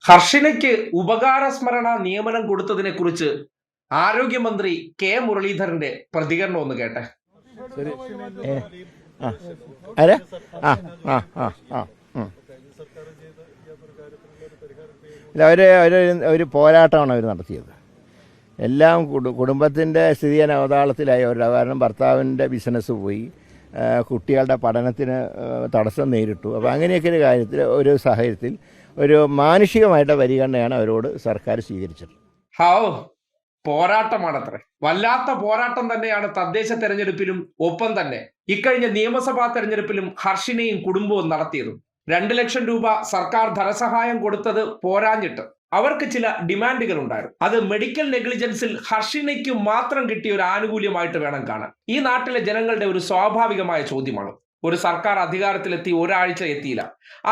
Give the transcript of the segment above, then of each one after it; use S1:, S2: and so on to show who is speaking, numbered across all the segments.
S1: ഹർഷിനയ്ക്ക് ഉപകാരസ്മരണ നിയമനം കൊടുത്തതിനെ കുറിച്ച് ആരോഗ്യമന്ത്രി കെ മുരളീധരന്റെ പ്രതികരണം ഒന്ന് കേട്ടെ.
S2: ശരി. ആ ആരെ ആ ആ ആ ആ ഇല്ല, ഒരു പോരാട്ടമാണ് അവർ നടത്തിയത്. എല്ലാം കുടുംബത്തിൻ്റെ സ്ഥിതി അവതാളത്തിലായി അവരുടെ. കാരണം ഭർത്താവിൻ്റെ ബിസിനസ് പോയി, കുട്ടികളുടെ പഠനത്തിന് തടസ്സം നേരിട്ടു. അപ്പോൾ അങ്ങനെയൊക്കെ ഒരു കാര്യത്തിൽ, ഒരു സാഹചര്യത്തിൽ ഒരു മാനുഷികമായിട്ട് പരിഗണനയാണ് അവരോട് സർക്കാർ സ്വീകരിച്ചത്.
S1: പോരാട്ടമാണത്രേ. വല്ലാത്ത പോരാട്ടം തന്നെയാണ് തദ്ദേശ തെരഞ്ഞെടുപ്പിലും ഒപ്പം തന്നെ ഇക്കഴിഞ്ഞ നിയമസഭാ തെരഞ്ഞെടുപ്പിലും ഹർഷിനെയും കുടുംബവും നടത്തിയതും. 2 ലക്ഷം രൂപ സർക്കാർ ധനസഹായം കൊടുത്തത് പോരാഞ്ഞിട്ട് അവർക്ക് ചില ഡിമാൻഡുകൾ ഉണ്ടായിരുന്നു. അത് മെഡിക്കൽ നെഗ്ലിജൻസിൽ ഹർഷിനയ്ക്ക് മാത്രം കിട്ടിയ ഒരു ആനുകൂല്യമായിട്ട് വേണം കാണാൻ. ഈ നാട്ടിലെ ജനങ്ങളുടെ ഒരു സ്വാഭാവികമായ ചോദ്യമാണ്. ഒരു സർക്കാർ അധികാരത്തിലെത്തി ഒരാഴ്ച എത്തിയില്ല,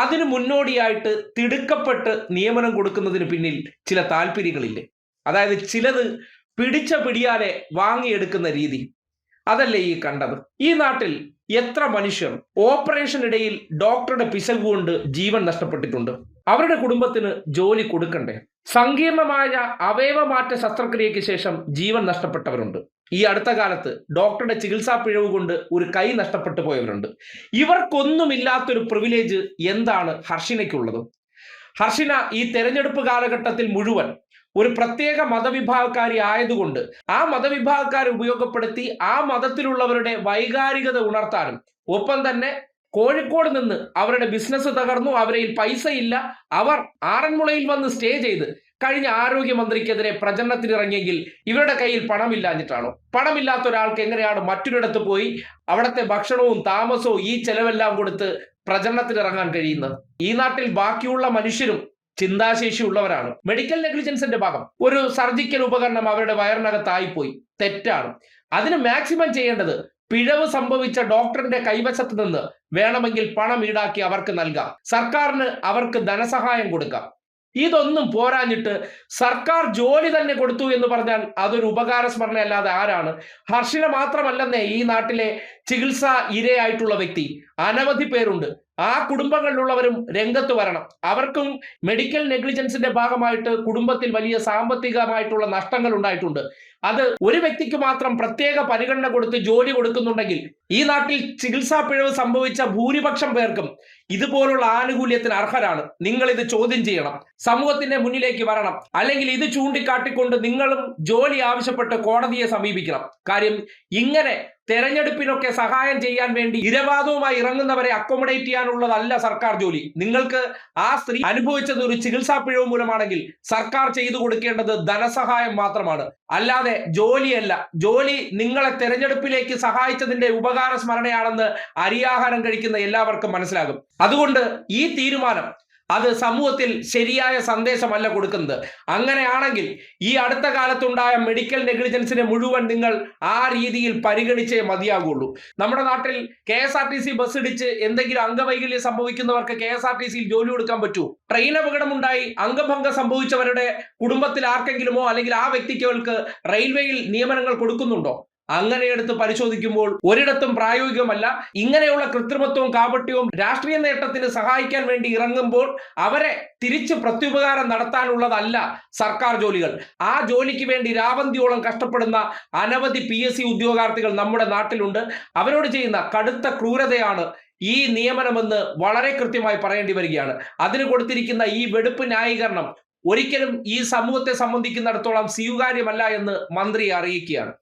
S1: അതിനു മുന്നോടിയായിട്ട് തിടുക്കപ്പെട്ട് നിയമനം കൊടുക്കുന്നതിന് പിന്നിൽ ചില താല്പര്യങ്ങളില്ലേ? അതായത് ചിലത് പിടിച്ച പിടിയാലെ വാങ്ങിയെടുക്കുന്ന രീതി. അതല്ലേ ഈ കണ്ടത്? ഈ നാട്ടിൽ എത്ര മനുഷ്യർ ഓപ്പറേഷനിടയിൽ ഡോക്ടറുടെ പിശക് കൊണ്ട് ജീവൻ നഷ്ടപ്പെട്ടിട്ടുണ്ട്? അവരുടെ കുടുംബത്തിന് ജോലി കൊടുക്കണ്ടേ? സങ്കീർണമായ അവയവമാറ്റ ശസ്ത്രക്രിയയ്ക്ക് ശേഷം ജീവൻ നഷ്ടപ്പെട്ടവരുണ്ട്. ഈ അടുത്ത കാലത്ത് ഡോക്ടറുടെ ചികിത്സാ പിഴവ് കൊണ്ട് ഒരു കൈ നഷ്ടപ്പെട്ടു പോയവരുണ്ട്. ഇവർക്കൊന്നുമില്ലാത്തൊരു പ്രിവിലേജ് എന്താണ് ഹർഷിനയ്ക്കുള്ളത്? ഹർഷിന ഈ തെരഞ്ഞെടുപ്പ് കാലഘട്ടത്തിൽ മുഴുവൻ ഒരു പ്രത്യേക മതവിഭാഗക്കാരി ആയതുകൊണ്ട് ആ മതവിഭാഗക്കാരെ ഉപയോഗപ്പെടുത്തി ആ മതത്തിലുള്ളവരുടെ വൈകാരികത ഉണർത്താനും, ഒപ്പം തന്നെ കോഴിക്കോട് നിന്ന് അവരുടെ ബിസിനസ് തകർന്നു, അവരിൽ പൈസ ഇല്ല, അവർ ആറന്മുളയിൽ വന്ന് സ്റ്റേ ചെയ്ത് കഴിഞ്ഞ ആരോഗ്യമന്ത്രിക്കെതിരെ പ്രചരണത്തിനിറങ്ങിയെങ്കിൽ ഇവരുടെ കയ്യിൽ പണമില്ലാഞ്ഞിട്ടാണോ? പണമില്ലാത്ത ഒരാൾക്ക് എങ്ങനെയാണ് മറ്റൊരിടത്ത് പോയി അവിടുത്തെ ഭക്ഷണവും താമസവും ഈ ചെലവെല്ലാം കൊടുത്ത് പ്രചരണത്തിനിറങ്ങാൻ കഴിയുന്നത്? ഈ നാട്ടിൽ ബാക്കിയുള്ള മനുഷ്യരും ചിന്താശേഷി ഉള്ളവരാണ്. മെഡിക്കൽ നെഗ്ലിജൻസിന്റെ ഭാഗം ഒരു സർജിക്കൽ ഉപകരണം അവരുടെ വയറിനകത്തായിപ്പോയി, തെറ്റാണ്. അതിന് മാക്സിമം ചെയ്യേണ്ടത് പിഴവ് സംഭവിച്ച ഡോക്ടറിന്റെ കൈവശത്ത് നിന്ന് വേണമെങ്കിൽ പണം ഈടാക്കി അവർക്ക് നൽകാം. സർക്കാരിന് അവർക്ക് ധനസഹായം കൊടുക്കാം. ഇതൊന്നും പോരാഞ്ഞിട്ട് സർക്കാർ ജോലി തന്നെ കൊടുത്തു എന്ന് പറഞ്ഞാൽ അതൊരു ഉപകാര സ്മരണ അല്ലാതെ ആരാണ്? ഹർഷിന മാത്രമല്ലെന്നേ ഈ നാട്ടിലെ ചികിത്സാ ഇരയായിട്ടുള്ള വ്യക്തി. അനവധി പേരുണ്ട്. ആ കുടുംബങ്ങളിലുള്ളവരും രംഗത്ത് വരണം. അവർക്കും മെഡിക്കൽ നെഗ്ലിജൻസിന്റെ ഭാഗമായിട്ട് കുടുംബത്തിൽ വലിയ സാമ്പത്തികമായിട്ടുള്ള നഷ്ടങ്ങൾ ഉണ്ടായിട്ടുണ്ട്. അത് ഒരു വ്യക്തിക്ക് മാത്രം പ്രത്യേക പരിഗണന കൊടുത്ത് ജോലി കൊടുക്കുന്നുണ്ടെങ്കിൽ ഈ നാട്ടിൽ ചികിത്സാ പിഴവ് സംഭവിച്ച ഭൂരിപക്ഷം പേർക്കും ഇതുപോലുള്ള ആനുകൂല്യത്തിന് അർഹരാണ്. നിങ്ങൾ ഇത് ചോദ്യം ചെയ്യണം, സമൂഹത്തിന്റെ മുന്നിലേക്ക് വരണം. അല്ലെങ്കിൽ ഇത് ചൂണ്ടിക്കാട്ടിക്കൊണ്ട് നിങ്ങളും ജോലി ആവശ്യപ്പെട്ട് കോടതിയെ സമീപിക്കണം. കാര്യം ഇങ്ങനെ തെരഞ്ഞെടുപ്പിനൊക്കെ സഹായം ചെയ്യാൻ വേണ്ടി ഇരവാദവുമായി ഇറങ്ങുന്നവരെ അക്കോമഡേറ്റ് ചെയ്യാനുള്ളതല്ല സർക്കാർ ജോലി. നിങ്ങൾക്ക് ആ സ്ത്രീ അനുഭവിച്ചത് ഒരു ചികിത്സാ പിഴവ് മൂലമാണെങ്കിൽ സർക്കാർ ചെയ്തു കൊടുക്കേണ്ടത് ധനസഹായം മാത്രമാണ്, അല്ലാതെ ജോലിയല്ല. ജോലി നിങ്ങളെ തെരഞ്ഞെടുപ്പിലേക്ക് സഹായിച്ചതിന്റെ ഉപകാര സ്മരണയാണെന്ന് അരിയാഹാരം കഴിക്കുന്ന എല്ലാവർക്കും മനസ്സിലാകും. അതുകൊണ്ട് ഈ തീരുമാനം അത് സമൂഹത്തിൽ ശരിയായ സന്ദേശമല്ല കൊടുക്കുന്നത്. അങ്ങനെയാണെങ്കിൽ ഈ അടുത്ത കാലത്തുണ്ടായ മെഡിക്കൽ നെഗ്ലിജൻസിനെ മുഴുവൻ നിങ്ങൾ ആ രീതിയിൽ പരിഗണിച്ചേ മതിയാകുള്ളൂ. നമ്മുടെ നാട്ടിൽ KSRTC ബസ് ഇടിച്ച് എന്തെങ്കിലും അംഗവൈകല്യം സംഭവിക്കുന്നവർക്ക് KSRTCയിൽ ജോലി കൊടുക്കാൻ പറ്റൂ? ട്രെയിൻ അപകടമുണ്ടായി അംഗഭംഗം സംഭവിച്ചവരുടെ കുടുംബത്തിൽ ആർക്കെങ്കിലുമോ അല്ലെങ്കിൽ ആ വ്യക്തികൾക്ക് റെയിൽവേയിൽ നിയമനങ്ങൾ കൊടുക്കുന്നുണ്ടോ? അങ്ങനെ എടുത്ത് പരിശോധിക്കുമ്പോൾ ഒരിടത്തും പ്രായോഗികമല്ല. ഇങ്ങനെയുള്ള കൃത്രിമത്വവും കാപട്യവും രാഷ്ട്രീയ നേട്ടത്തിന് സഹായിക്കാൻ വേണ്ടി ഇറങ്ങുമ്പോൾ അവരെ തിരിച്ച് പ്രത്യുപകാരം നടത്താനുള്ളതല്ല സർക്കാർ ജോലികൾ. ആ ജോലിക്ക് വേണ്ടി രാവന്തിയോളം കഷ്ടപ്പെടുന്ന അനവധി PSC ഉദ്യോഗാർത്ഥികൾ നമ്മുടെ നാട്ടിലുണ്ട്. അവരോട് ചെയ്യുന്ന കടുത്ത ക്രൂരതയാണ് ഈ നിയമനമെന്ന് വളരെ കൃത്യമായി പറയേണ്ടി വരികയാണ്. അതിന് കൊടുത്തിരിക്കുന്ന ഈ വെടുപ്പ് ന്യായീകരണം ഒരിക്കലും ഈ സമൂഹത്തെ സംബന്ധിക്കുന്നിടത്തോളം സ്വീകാര്യമല്ല എന്ന് മന്ത്രി അറിയിക്കുകയാണ്.